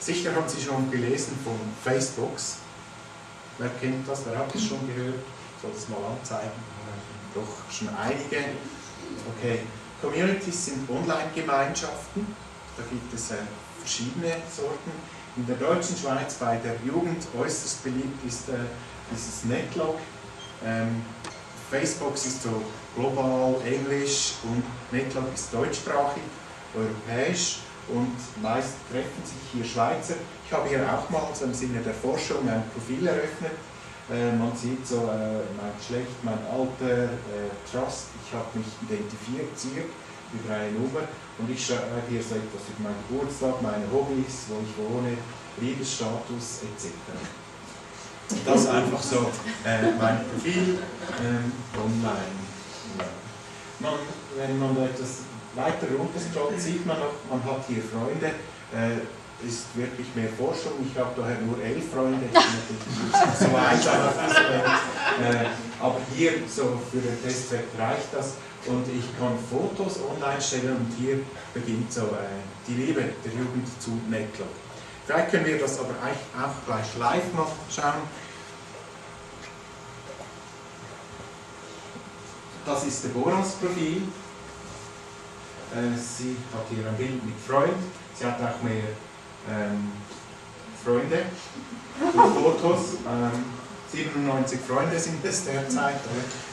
Sicher haben Sie schon gelesen von Facebooks. Wer kennt das? Wer hat das schon gehört? Ich soll das mal anzeigen. Doch, schon einige. Okay. Communities sind Online-Gemeinschaften. Da gibt es verschiedene Sorten. In der deutschen Schweiz bei der Jugend äußerst beliebt ist dieses Netlog. Facebook ist so global, englisch und Netlog ist deutschsprachig, europäisch und meist treffen sich hier Schweizer. Ich habe hier auch mal so im Sinne der Forschung ein Profil eröffnet. Man sieht so mein Geschlecht, mein Alter, Trust, ich habe mich identifiziert über eine Nummer und ich schreibe hier so etwas über meinen Geburtstag, meine Hobbys, wo ich wohne, Liebesstatus etc. Das ist einfach so mein Profil online. Wenn man etwas weiter runterscrollt, sieht man noch, man hat hier Freunde. Ist wirklich mehr Forschung. Ich habe daher nur 11 Freunde. Ich bin natürlich nicht so einsam auf dieser Welt. Aber hier so für den Testzweck reicht das. Und ich kann Fotos online stellen und hier beginnt so die Liebe der Jugend zu Netlog. Vielleicht können wir das aber auch gleich live mal schauen. Das ist Deborahs Profil. Sie hat hier ein Bild mit Freund. Sie hat auch mehr Freunde und Fotos. 97 Freunde sind es derzeit.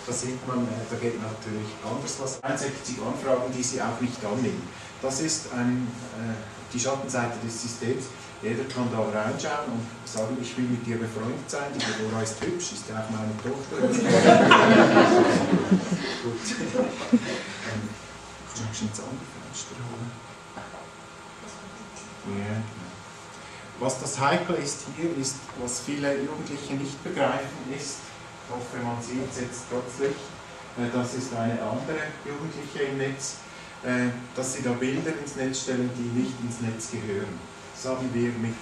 Da sieht man, da geht natürlich anders was. 61 Anfragen, die sie auch nicht annehmen. Das ist die Schattenseite des Systems. Jeder kann da reinschauen und sagen, ich will mit dir befreundet sein. Die Deborah ist hübsch, ist ja auch meine Tochter. Gut. Ich kann schon ins andere Fenster holen. Ja. Was das Heikel ist hier, ist, was viele Jugendliche nicht begreifen, ist, ich hoffe, man sieht es jetzt plötzlich, das ist eine andere Jugendliche im Netz, dass sie da Bilder ins Netz stellen, die nicht ins Netz gehören. Das haben wir mit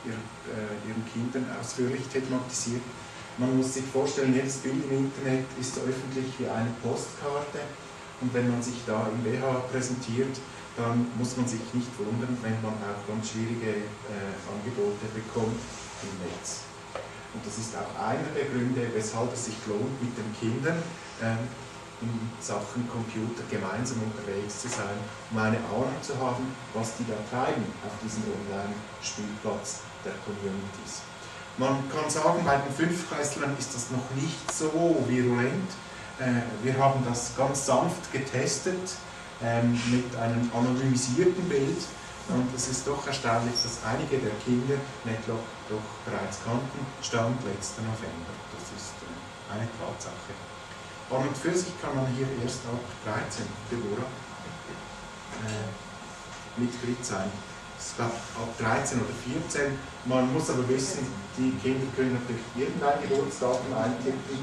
ihren Kindern ausführlich thematisiert. Man muss sich vorstellen, jedes Bild im Internet ist so öffentlich wie eine Postkarte und wenn man sich da im BH präsentiert, dann muss man sich nicht wundern, wenn man auch ganz schwierige Angebote bekommt im Netz. Und das ist auch einer der Gründe, weshalb es sich lohnt, mit den Kindern in Sachen Computer gemeinsam unterwegs zu sein, um eine Ahnung zu haben, was die da treiben auf diesem Online-Spielplatz der Communities. Man kann sagen, bei den Fünftklässlern ist das noch nicht so virulent. Wir haben das ganz sanft getestet, mit einem anonymisierten Bild und es ist doch erstaunlich, dass einige der Kinder Netlog doch bereits kannten, Stand letzten November. Das ist eine Tatsache. An und für sich kann man hier erst ab 13, Deborah, Mitglied sein. Ich glaube ab 13 oder 14. Man muss aber wissen, die Kinder können natürlich irgendein Geburtsdatum eintippen,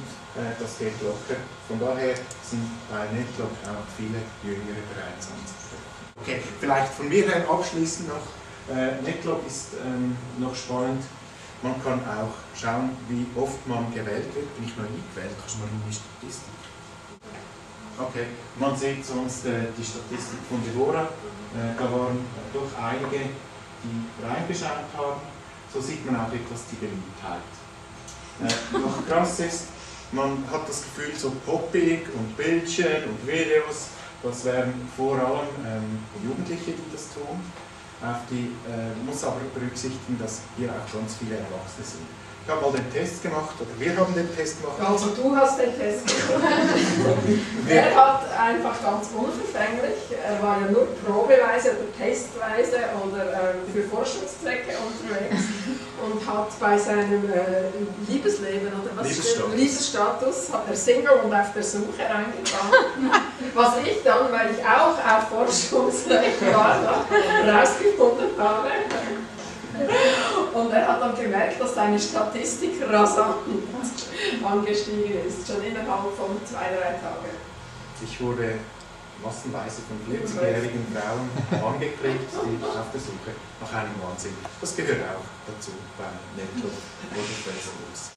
das geht locker. Von daher sind bei Netlog auch viele Jüngere bereits anzutreffen. Okay, vielleicht von mir her abschließend noch, Netlog ist noch spannend. Man kann auch schauen, wie oft man gewählt wird. Bin ich noch nie gewählt? Kannst du mal in die Statistik? Okay, man sieht sonst die Statistik von Deborah. Da waren doch einige, die reingeschaut haben. So sieht man auch etwas die Beliebtheit. Noch krass ist, man hat das Gefühl, so poppig und Bildchen und Videos, das wären vor allem Jugendliche, die das tun. Muss aber berücksichtigen, dass hier auch ganz viele Erwachsene sind. Ich habe mal den Test gemacht, oder wir haben den Test gemacht. Also du hast den Test gemacht. Er hat einfach ganz unverfänglich, er war ja nur probeweise oder testweise oder für Forschungszwecke unterwegs und hat bei seinem Liebesleben oder was Liebesstatus hat er Single und auf der Suche reingetragen. Was ich dann, weil ich auch auf Forschungszwecke war, herausgefunden habe. Und er hat dann gemerkt, dass seine Statistik rasant angestiegen ist, schon innerhalb von 2-3 Tagen. Ich wurde massenweise von 40-jährigen Frauen angeklickt, die auf der Suche nach einem Mann sind. Das gehört auch dazu bei Netlog oder Facebook.